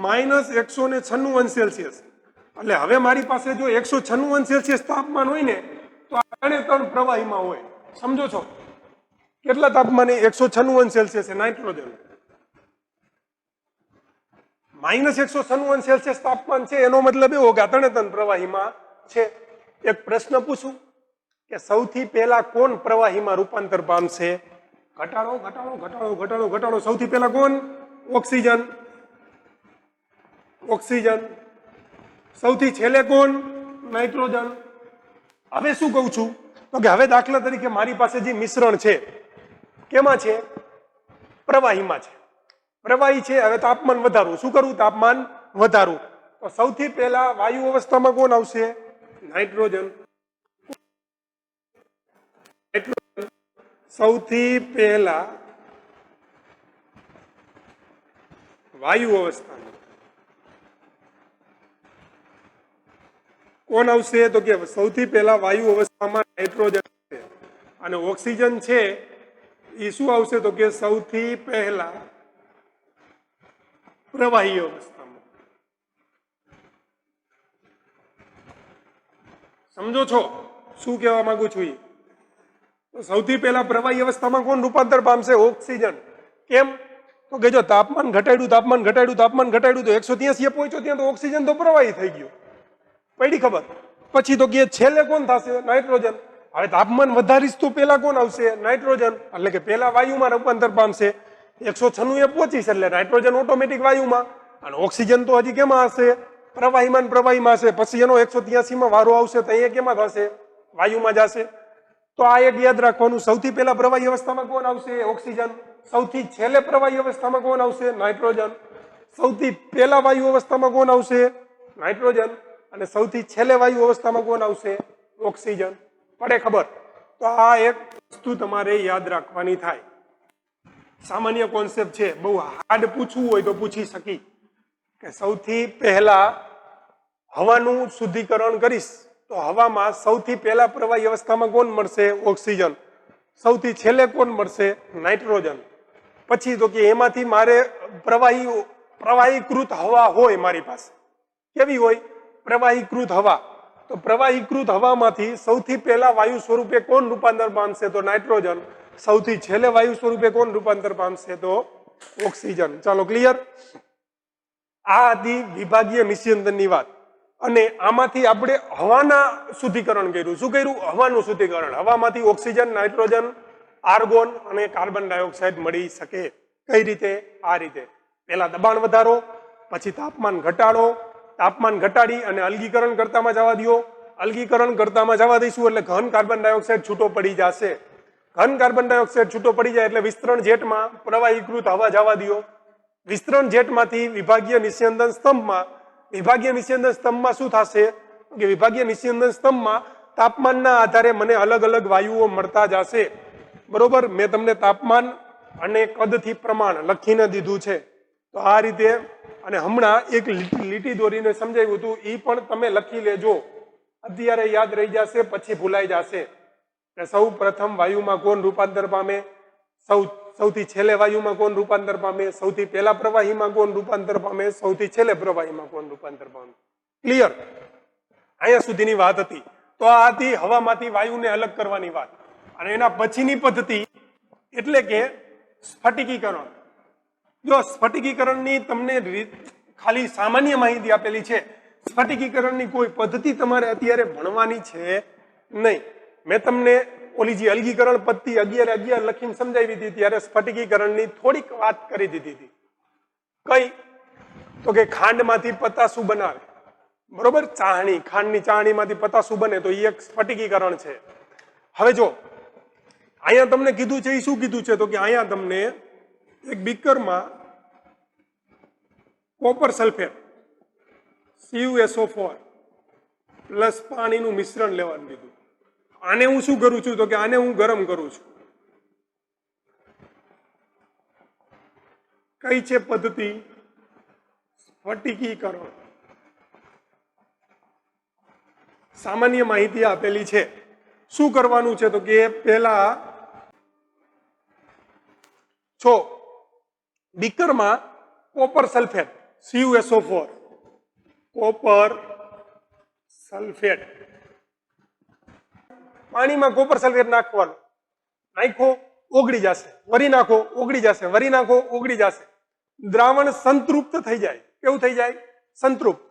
-196°C. એટલે હવે મારી પાસે જો 196°C તાપમાન હોય ને તો આ ત્રણ પ્રવાહીમાં હોય. સમજો છો? કેટલા તાપમાને? 196°C nitrogen. -196°C તાપમાન છે એનો મતલબ એવો કે આ ત્રણ પ્રવાહીમાં છે. એક પ્રશ્ન પૂછું કે સૌથી પહેલા કોણ પ્રવાહીમાં રૂપાંતર પામશે? ઘટાડો ઘટાડો ઘટાડો ઘટાડો ઘટાડો. સૌથી પહેલા કોણ? ઓક્સિજન. ઓક્સિજન. સૌથી છેલ્લે કોણ? નાઇટ્રોજન. હવે શું કહું છું? તો કે હવે દાખલા તરીકે મારી પાસે જે મિશ્રણ છે કેમાં છે? પ્રવાહીમાં છે. પ્રવાહી છે. હવે તાપમાન વધારવું. શું કરવું? તાપમાન વધારવું. તો સૌથી પહેલા વાયુ અવસ્થામાં કોણ આવશે? નાઇટ્રોજન. સૌથી પહેલા વાયુ અવસ્થામાં કોણ આવશે? તો કે સૌથી પહેલા વાયુ અવસ્થામાં નાઇટ્રોજન છે. અને ઓક્સિજન છે એ શું આવશે? તો કે સૌથી પહેલા પ્રવાહી અવસ્થામાં. સમજો છો શું કહેવા માંગુ છું? તો સૌથી પહેલા પ્રવાહી અવસ્થામાં કોણ રૂપાંતર પામશે? ઓક્સિજન. કેમ? તો કે જો તાપમાન ઘટાડ્યું તાપમાન ઘટાડ્યું તાપમાન ઘટાડ્યું તો 183 પહોંચ્યો ત્યાં તો ઓક્સિજન તો પ્રવાહી થઈ ગયો. પડી ખબર? પછી તો કે છેલ્લે કોણ થશે? નાઇટ્રોજન. હવે તાપમાન વધારીશ તો પેલા કોણ આવશે? નાઇટ્રોજન. એટલે કે પેલા વાયુમાં રૂપાંતર પામશે. 196 પહોંચીશ એટલે નાઇટ્રોજન ઓટોમેટિક વાયુમાં. અને ઓક્સિજન તો હજી કેમાં હશે? પ્રવાહીમાં પ્રવાહીમાં હશે. પછી એનો 183 વારો આવશે તો અહીંયા કેમાં થશે? વાયુમાં જશે. તો આ એક યાદ રાખવાનું. સૌથી પહેલા પ્રવાહી અવસ્થામાં કોણ આવશે? ઓક્સિજન. સૌથી છેલ્લે પ્રવાહી અવસ્થામાં કોણ આવશે? નાઇટ્રોજન. સૌથી પહેલા વાયુ અવસ્થામાં કોણ આવશે? નાઇટ્રોજન. અને સૌથી છેલ્લે વાયુ અવસ્થામાં કોણ આવશે? ઓક્સિજન. પડે ખબર? તો આ એક વસ્તુ તમારે યાદ રાખવાની થાય. સામાન્ય કોન્સેપ્ટ છે. બહુ હાર્ડ પૂછવું હોય તો પૂછી શકી કે સૌથી પહેલા હવાનું શુદ્ધિકરણ કરીશ તો હવામાં સૌથી પહેલા પ્રવાહી અવસ્થામાં કોણ મળશે? ઓક્સિજન. સૌથી છેલ્લે કોણ મળશે? નાઇટ્રોજન. પછી તો કે એમાંથી મારે પ્રવાહીકૃત હવા હોય મારી પાસે. કેવી હોય? પ્રવાહીકૃત હવા. તો પ્રવાહીકૃત હવામાંથી સૌથી પહેલા વાયુ સ્વરૂપે કોણ રૂપાંતર પામશે? તો નાઇટ્રોજન. સૌથી છેલ્લે વાયુ સ્વરૂપે કોણ રૂપાંતર પામશે? તો ઓક્સિજન. ચાલો ક્લિયર? આ હતી વિભાગીય નિસ્યંદનની વાત. અને આમાંથી આપણે હવાના શુદ્ધિકરણ કર્યું. શું કર્યું? હવાનું શુદ્ધિકરણ. હવામાંથી ઓક્સિજન, નાઇટ્રોજન, આર્ગોન અને કાર્બન ડાયોક્સાઇડ મળી શકે. કઈ રીતે? આ રીતે. પહેલા દબાણ વધારો, પછી તાપમાન ઘટાડો, તાપમાન ઘટાડી અને અલગીકરણ કરતામાં જવા દો. અલગીકરણ કરતામાં જવા દઈશું એટલે ઘન કાર્બન ડાયોક્સાઇડ છૂટો પડી જશે. ઘન કાર્બન ડાયોક્સાઇડ છૂટો પડી જાય એટલે વિસ્તરણ જેટમાં પ્રવાહીકૃત હવા જવા દો. વિસ્તરણ જેટમાંથી વિભાગીય નિસ્યંદન સ્તંભમાં. વિભાગીય નિસ્યંદન સ્તંભમાં શું થશે? કે વિભાગીય નિસ્યંદન સ્તંભમાં તાપમાનના આધારે મને અલગ અલગ વાયુઓ મળતા જશે. બરોબર? મેં તમને તાપમાન અને કદથી પ્રમાણ લખીને દીધું છે. તો આ રીતે. અને હમણાં એક લીટી દોરીને સમજાવ્યું હતું, એ પણ તમે લખી લેજો. અત્યારે યાદ રહી જશે, પછી ભૂલાઈ જશે. કે સૌ પ્રથમ વાયુમાં કોણ રૂપાંતર પામે? સૌથી છેલ્લે વાયુમાં કોણ રૂપાંતર પામે? સૌથી પહેલા પ્રવાહીમાં કોણ રૂપાંતર પામે? સૌથી છેલ્લે પ્રવાહીમાં કોણ રૂપાંતર પામે? ક્લિયર? અહીંયા સુધીની વાત હતી. તો આ હતી હવામાંથી વાયુને અલગ કરવાની વાત. અને એના પછીની પદ્ધતિ એટલે કે સ્ફટિકીકરણ. જો સ્ફટિકીકરણની તમને ખાલી સામાન્ય માહિતી આપેલી છે. સ્ફટિકીકરણની કોઈ પદ્ધતિ તમારે અત્યારે ભણવાની છે નહીં. મેં તમને ઓલી જે અલગીકરણ પદ્ધતિ 11 લખીને સમજાવી હતી ત્યારે સ્ફટિકીકરણની થોડીક વાત કરી દીધી હતી. કઈ? તો કે ખાંડમાંથી પતાસું બનાવે. બરોબર? ચાહણી, ખાંડની ચાહણીમાંથી પતાસું બને તો એ એક સ્ફટિકીકરણ છે. હવે જો અહીંયા તમને કીધું છે, એ શું કીધું છે? તો કે અહીંયા તમને એક બીકરમાં કોપર સલ્ફેટ CuSO4 પ્લસ પાણીનું મિશ્રણ લેવાનું કીધું. આને હું શું કરું છું તો કે આને હું ગરમ કરું છું. કઈ છે પદ્ધતિ? સ્ફટિકીકરણ. સામાન્ય માહિતી આપેલી છે. શું કરવાનું છે તો કે પહેલા જો બીકરમાં copper sulphate CuSO4 copper sulphate પાણીમાં કોપર સલ્ફેટ નાખવાનું. નાખો ઓગળી જશે, વરી નાખો ઓગળી જશે, વરી નાખો ઓગળી જશે. દ્રાવણ સંતૃપ્ત થઈ જાય. કેવું થઈ જાય? સંતૃપ્ત.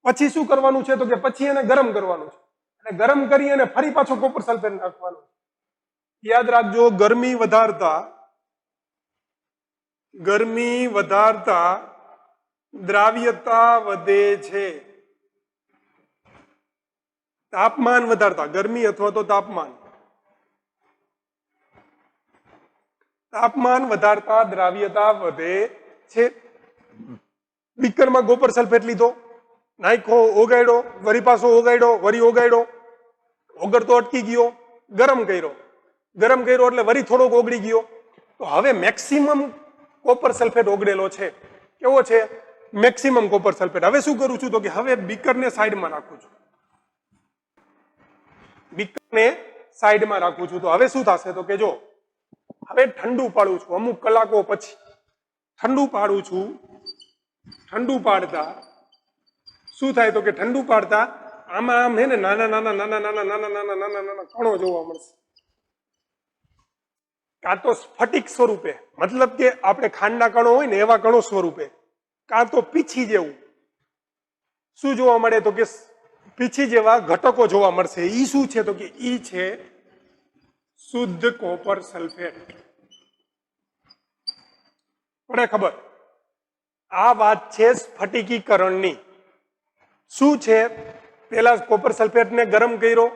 પછી શું કરવાનું છે તો કે પછી એને ગરમ કરવાનું છે. અને ગરમ કરી અને ફરી પાછો કોપર સલ્ફેટ નાખવાનું. યાદ રાખજો, ગરમી વધારતા દ્રાવ્યતા વધે છે. તાપમાન વધારતા, ગરમી અથવા તો તાપમાન વધારતા દ્રાવ્યતા વધે છે. બીકરમાં કોપર સલ્ફેટ લીધો, નાખો, ઓગાડ્યો, વરી પાછો ઓગાડ્યો, વરી ઓગાડ્યો, ઓગળતો અટકી ગયો, ગરમ કર્યો એટલે વરી થોડોક ઓગળી ગયો. તો હવે મેક્સિમમ કોપર સલ્ફેટ ઓગળેલો છે. કેવો છે? Maximum copper sulphate. હવે શું કરું છું તો કે હવે બીકરને સાઈડમાં રાખું છું. તો હવે શું થશે તો કે જો હવે ઠંડુ પાડું છું. અમુક કલાકો પછી ઠંડુ પાડું છું. ઠંડુ પાડતા શું થાય તો કે ઠંડુ પાડતા આમાં આમ હે ને નાના કણો જોવા મળશે. કાં તો સ્ફટિક સ્વરૂપે, મતલબ કે આપણે ખાંડના કણો હોય ને એવા કણો સ્વરૂપે, કાં તો પીછી જેવું. શું જોવા મળે તો કે પીછી જેવા ઘટકો જોવા મળશે. ઈ શું છે તો કે ઈ છે શુદ્ધ કોપર સલ્ફેટ. પડે ખબર? આ વાત છે સ્ફટિકીકરણની. શું છે? પેલા કોપર સલ્ફેટને ગરમ કર્યો,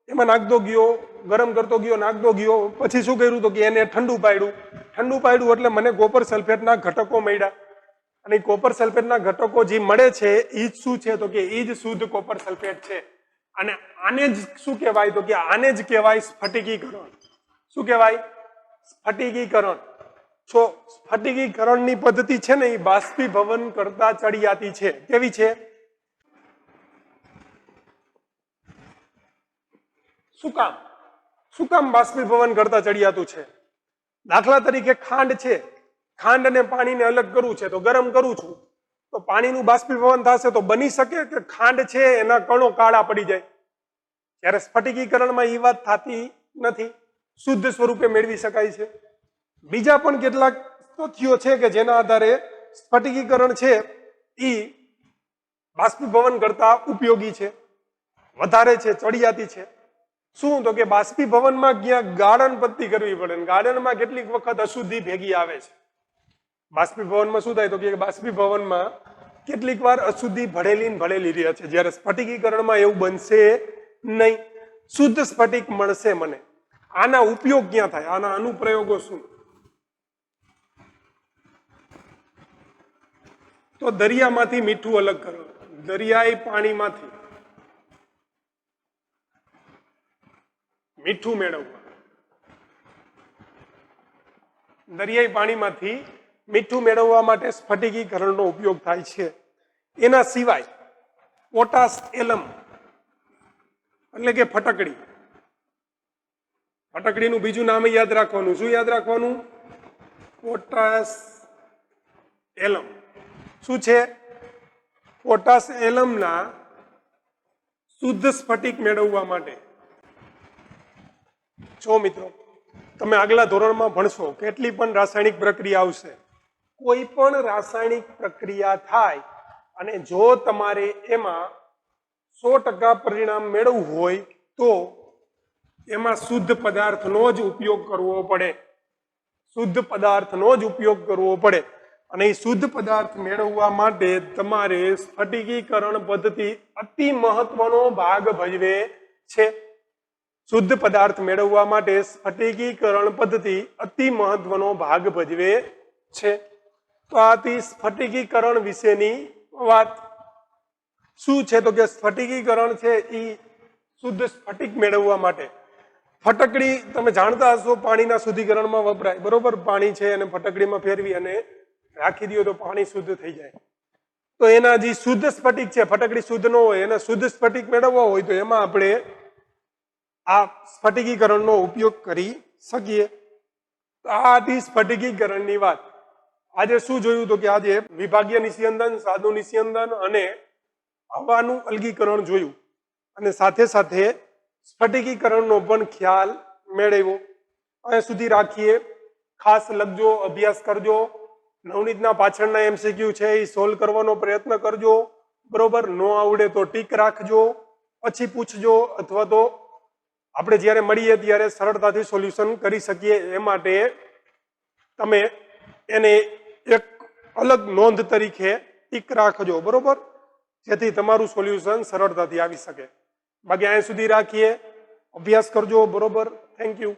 એમાં નાખતો ગયો, ગરમ કરતો ગયો, નાખતો ગયો, પછી શું કર્યું તો કે એને ઠંડુ પાડ્યું એટલે મને કોપર સલ્ફેટના ઘટકો મળ્યા. અને કોપર સલ્ફેટના ઘટકો જે મળે છે એ જ શું છે તો કે એ જ શુદ્ધ કોપર સલ્ફેટ છે. અને આને જ શું કહેવાય તો કે આને જ કહેવાય સ્ફટિકીકરણ. શું કહેવાય? સ્ફટિકીકરણ. સ્ફટિકીકરણની પદ્ધતિ છે ને એ બાષ્પીભવન કરતા ચડિયાતી છે. કેવી છે? શું કામ બાષ્પીભવન કરતા ચડિયાતું છે? દાખલા તરીકે ખાંડ છે, ખાંડ અને પાણીને અલગ કરવું છે તો ગરમ કરું છું તો પાણીનું બાષ્પીભવન થશે તો બની શકે કે ખાંડ છે એના કણો કાળા પડી જાય. જ્યારે સ્ફટિકીકરણમાં એ વાત થતી નથી, શુદ્ધ સ્વરૂપે મેળવી શકાય છે. બીજા પણ કેટલાક તથ્યો છે કે જેના આધારે સ્ફટિકીકરણ છે એ બાષ્પીભવન કરતા ઉપયોગી છે, વધારે છે, ચડિયાતી છે. શું તો કે બાષ્પીભવનમાં ક્યાંક ગાળણ પદ્ધતિ કરવી પડે. ગાળણમાં કેટલીક વખત અશુદ્ધિ ભેગી આવે છે. બાષ્પીભવનમાં શું થાય તો કે બાષ્પીભવનમાં કેટલીક વાર અશુદ્ધિ ભળેલી રહે છે. જ્યારે સ્ફટિકીકરણમાં એવું બનશે નહીં. શુદ્ધ સ્ફટિક મળશે મને. આના ઉપયોગ ક્યાં થાય? આના અનુપ્રયોગો શું? તો દરિયામાંથી મીઠું અલગ કરો. દરિયાઈ પાણીમાંથી મીઠું મેળવવા. દરિયાઈ પાણીમાંથી મીઠું મેળવવા માટે સ્ફટિકીકરણનો ઉપયોગ થાય છે. એના સિવાય પોટાશ એલમ એટલે કે ફટકડી. ફટકડીનું બીજું નામ યાદ રાખવાનું. શું યાદ રાખવાનું? પોટાશ એલમ. શું છે? પોટાશ એલમના શુદ્ધ સ્ફટિક મેળવવા માટે. જો મિત્રો તમે આગલા ધોરણમાં ભણશો, કેટલી પણ રાસાયણિક પ્રક્રિયા આવશે, કોઈ પણ રાસાયણિક પ્રક્રિયા થાય અને જો તમારે એમાં 100% પરિણામ મેળવવું હોય તો એમાં શુદ્ધ પદાર્થનો જ ઉપયોગ કરવો પડે. શુદ્ધ પદાર્થનો જ ઉપયોગ કરવો પડે. અને એ શુદ્ધ પદાર્થ મેળવવા માટે તમારે સ્ફટિકીકરણ પદ્ધતિ અતિ મહત્વનો ભાગ ભજવે છે. શુદ્ધ પદાર્થ મેળવવા માટે સ્ફટિકીકરણ પદ્ધતિ અતિ મહત્વનો ભાગ ભજવે છે. તો આ હતી સ્ફટિકીકરણ વિશેની વાત. શું છે તો કે સ્ફટિકીકરણ છે એ શુદ્ધ સ્ફટિક મેળવવા માટે ફટકડી તમે જાણતા હશો પાણીના શુદ્ધિકરણમાં વપરાય, બરોબર. પાણી છે અને ફટકડીમાં ફેરવી અને રાખી દો તો પાણી શુદ્ધ થઈ જાય. તો એના જે શુદ્ધ સ્ફટિક છે, ફટકડી શુદ્ધ ન હોય, એના શુદ્ધ સ્ફટિક મેળવવા હોય તો એમાં આપણે આ સ્ફટિકીકરણનો ઉપયોગ કરી શકીએ. આ હતી સ્ફટિકીકરણની વાત. આજે શું જોયું તો કે આજે વિભાગીય નિસ્યંદન, સાદુ નિસ્યંદન અને હવાનું અલગીકરણ જોયું અને સાથે સાથે સ્ફટિકીકરણનો પણ ખ્યાલ મેળવ્યો. અહીંયા સુધી રાખીએ. ખાસ લખજો, અભ્યાસ કરજો. નવનીતના પાછળના MCQ છે એ સોલ્વ કરવાનો પ્રયત્ન કરજો, બરોબર. ન આવડે તો ટીક રાખજો, પછી પૂછજો, અથવા તો આપણે જ્યારે મળીએ ત્યારે સરળતાથી સોલ્યુશન કરી શકીએ એ માટે તમે એને એક અલગ નોંધ તરીકે ટીક રાખજો, બરોબર, જેથી તમારું સોલ્યુશન સરળતાથી આવી શકે. બાકી અહીંયા સુધી રાખીએ. અભ્યાસ કરજો, બરોબર. Thank you.